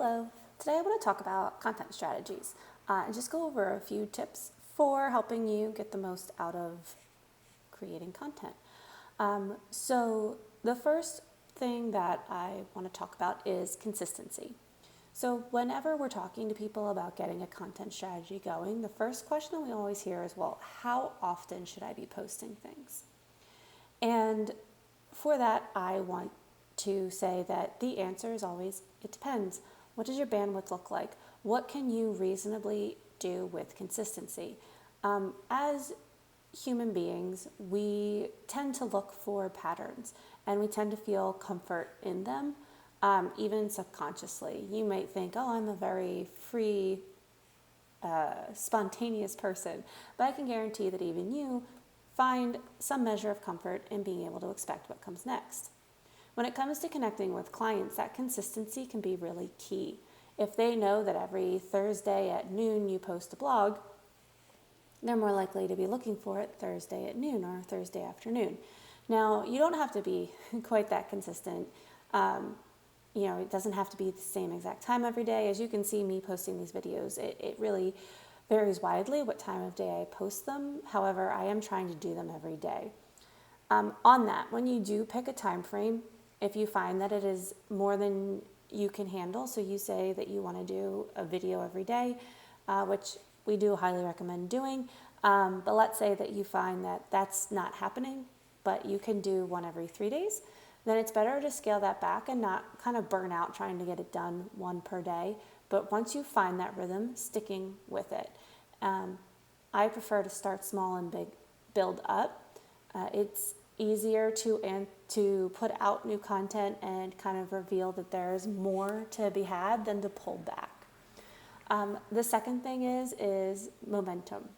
Hello, today I want to talk about content strategies and just go over a few tips for helping you get the most out of creating content. So the first thing that I want to talk about is consistency. So whenever we're talking to people about getting a content strategy going, the first question we always hear is, well, how often should I be posting things? And for that, I want to say that the answer is always, it depends. What does your bandwidth look like? What can you reasonably do with consistency? As human beings, we tend to look for patterns and we tend to feel comfort in them, even subconsciously. You might think, oh, I'm a very free, spontaneous person, but I can guarantee that even you find some measure of comfort in being able to expect what comes next. When it comes to connecting with clients, that consistency can be really key. If they know that every Thursday at noon you post a blog, they're more likely to be looking for it Thursday at noon or Thursday afternoon. Now, you don't have to be quite that consistent. It doesn't have to be the same exact time every day. As you can see me posting these videos, it really varies widely what time of day I post them. However, I am trying to do them every day. On that, when you do pick a time frame, if you find that it is more than you can handle, so you say that you want to do a video every day, which we do highly recommend doing, but let's say that you find that that's not happening, but you can do one every 3 days, then it's better to scale that back and not kind of burn out trying to get it done one per day. But once you find that rhythm, sticking with it. I prefer to start small and build up. It's easier to put out new content and kind of reveal that there's more to be had than to pull back. The second thing is momentum.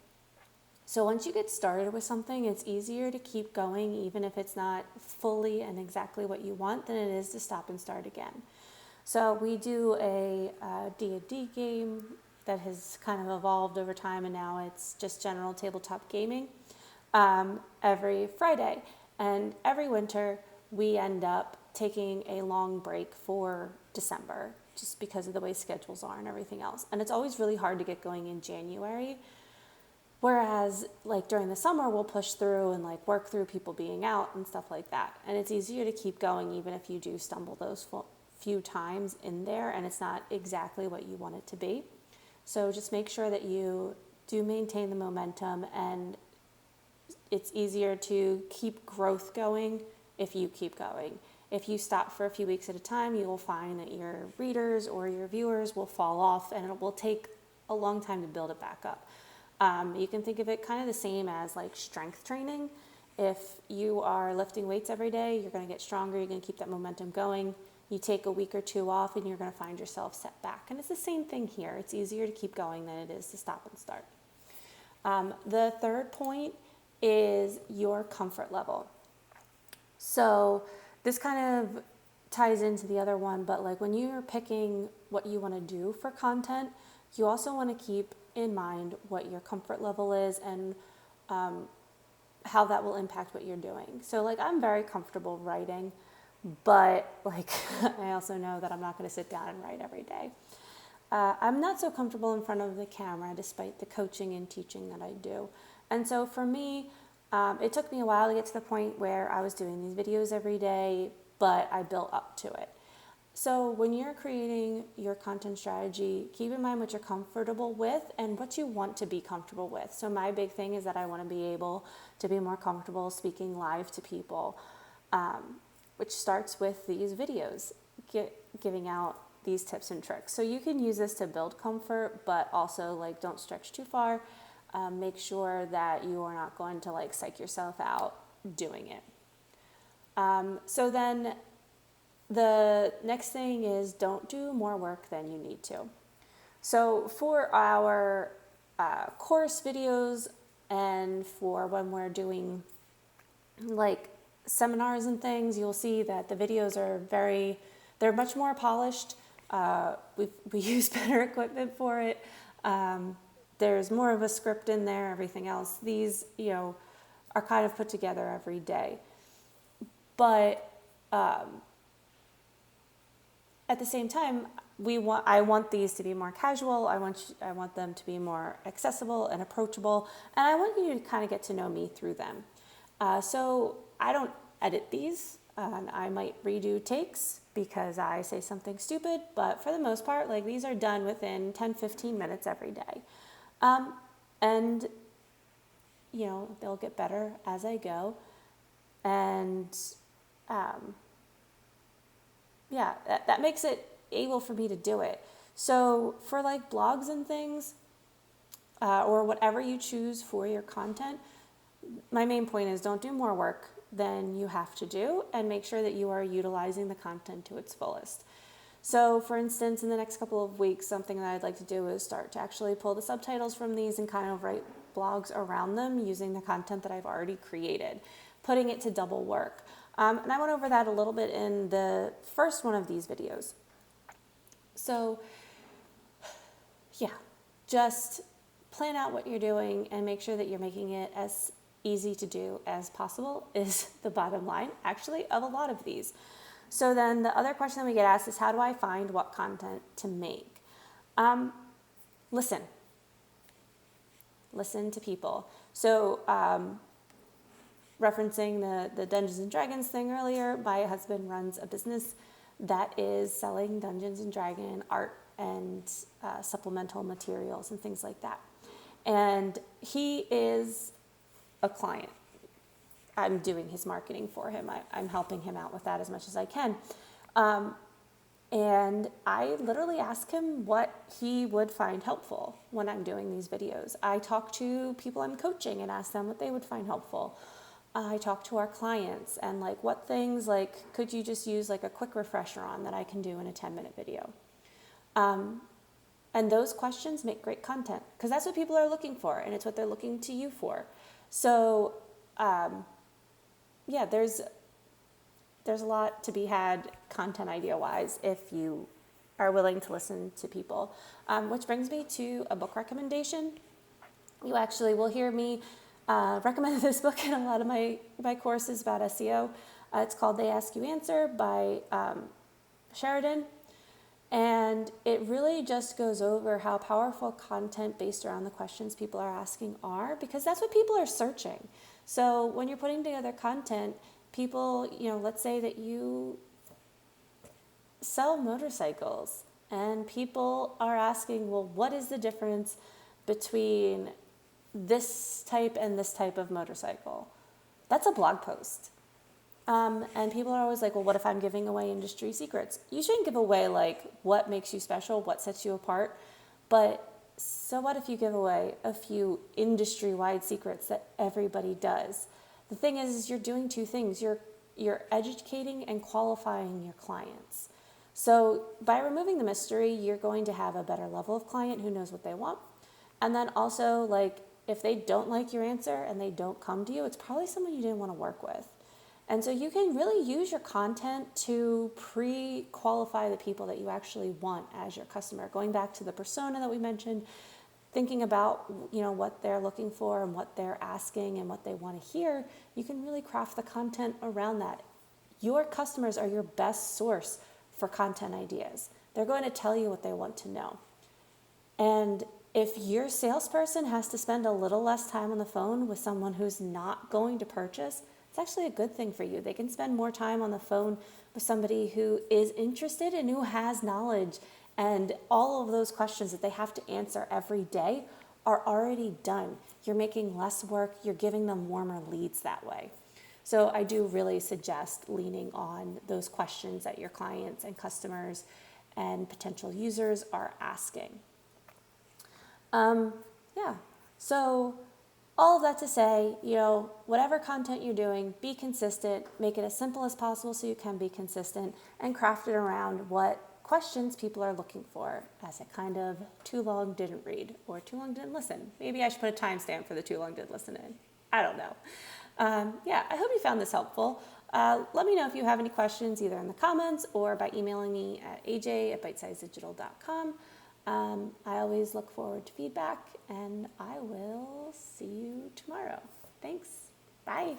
So once you get started with something, it's easier to keep going even if it's not fully and exactly what you want than it is to stop and start again. So we do a D&D game that has kind of evolved over time, and now it's just general tabletop gaming every Friday. And every winter, we end up taking a long break for December, just because of the way schedules are and everything else. And it's always really hard to get going in January. Whereas like during the summer, we'll push through and like work through people being out and stuff like that. And it's easier to keep going even if you do stumble those few times in there and it's not exactly what you want it to be. So just make sure that you do maintain the momentum, and it's easier to keep growth going if you keep going. If you stop for a few weeks at a time, you will find that your readers or your viewers will fall off and it will take a long time to build it back up. You can think of it kind of the same as like strength training. If you are lifting weights every day, you're going to get stronger, you're going to keep that momentum going. You take a week or two off and you're going to find yourself set back. And it's the same thing here. It's easier to keep going than it is to stop and start. The third point is your comfort level. So this kind of ties into the other one, but like when you're picking what you want to do for content, you also want to keep in mind what your comfort level is and how that will impact what you're doing. So like I'm very comfortable writing, but like I also know that I'm not going to sit down and write every day. I'm not so comfortable in front of the camera despite the coaching and teaching that I do. And so for me, it took me a while to get to the point where I was doing these videos every day, but I built up to it. So when you're creating your content strategy, keep in mind what you're comfortable with and what you want to be comfortable with. So my big thing is that I want to be able to be more comfortable speaking live to people, which starts with these videos, giving out these tips and tricks. So you can use this to build comfort, but also like don't stretch too far. Make sure that you are not going to like psych yourself out doing it. So then the next thing is don't do more work than you need to. So for our course videos and for when we're doing like seminars and things, you'll see that the videos are they're much more polished. We use better equipment for it. There's more of a script in there, everything else. These, are kind of put together every day. But at the same time, I want these to be more casual. I want them to be more accessible and approachable, and I want you to kind of get to know me through them. So I don't edit these. I might redo takes because I say something stupid, but for the most part, like, these are done within 10-15 minutes every day. And they'll get better as I go. And that makes it able for me to do it. So for like blogs and things, or whatever you choose for your content, my main point is don't do more work than you have to do, and make sure that you are utilizing the content to its fullest. So for instance, in the next couple of weeks, something that I'd like to do is start to actually pull the subtitles from these and kind of write blogs around them using the content that I've already created, putting it to double work. And I went over that a little bit in the first one of these videos. So just plan out what you're doing and make sure that you're making it as easy to do as possible is the bottom line, actually, of a lot of these. So then the other question that we get asked is, how do I find what content to make? Listen to people. So referencing the Dungeons and Dragons thing earlier, my husband runs a business that is selling Dungeons and Dragon art and supplemental materials and things like that. And he is a client. I'm doing his marketing for him. I'm helping him out with that as much as I can. And I literally ask him what he would find helpful when I'm doing these videos. I talk to people I'm coaching and ask them what they would find helpful. I talk to our clients and like, what things like could you just use like a quick refresher on that I can do in a 10-minute video? And those questions make great content because that's what people are looking for, and it's what they're looking to you for. So there's a lot to be had content idea-wise if you are willing to listen to people. Which brings me to a book recommendation. You actually will hear me recommend this book in a lot of my courses about SEO. It's called They Ask You Answer by Sheridan. And it really just goes over how powerful content based around the questions people are asking are, because that's what people are searching. So when you're putting together content, people, let's say that you sell motorcycles and people are asking, well, what is the difference between this type and this type of motorcycle? That's a blog post. And people are always like, well, what if I'm giving away industry secrets? You shouldn't give away like what makes you special, what sets you apart. But so what if you give away a few industry-wide secrets that everybody does? The thing is you're doing two things. You're educating and qualifying your clients. So by removing the mystery, you're going to have a better level of client who knows what they want. And then also, like, if they don't like your answer and they don't come to you, it's probably someone you didn't want to work with. And so you can really use your content to pre-qualify the people that you actually want as your customer. Going back to the persona that we mentioned, thinking about, what they're looking for and what they're asking and what they want to hear, you can really craft the content around that. Your customers are your best source for content ideas. They're going to tell you what they want to know. And if your salesperson has to spend a little less time on the phone with someone who's not going to purchase, it's actually a good thing for you. They can spend more time on the phone with somebody who is interested and who has knowledge, and all of those questions that they have to answer every day are already done. You're making less work. You're giving them warmer leads that way. So I do really suggest leaning on those questions that your clients and customers and potential users are asking. So all of that to say, whatever content you're doing, be consistent, make it as simple as possible so you can be consistent, and craft it around what questions people are looking for, as a kind of too long didn't read or too long didn't listen. Maybe I should put a timestamp for the too long didn't listen in. I don't know. I hope you found this helpful. Let me know if you have any questions either in the comments or by emailing me at aj@bitesizedigital.com. I always look forward to feedback, and I will see you tomorrow. Thanks. Bye.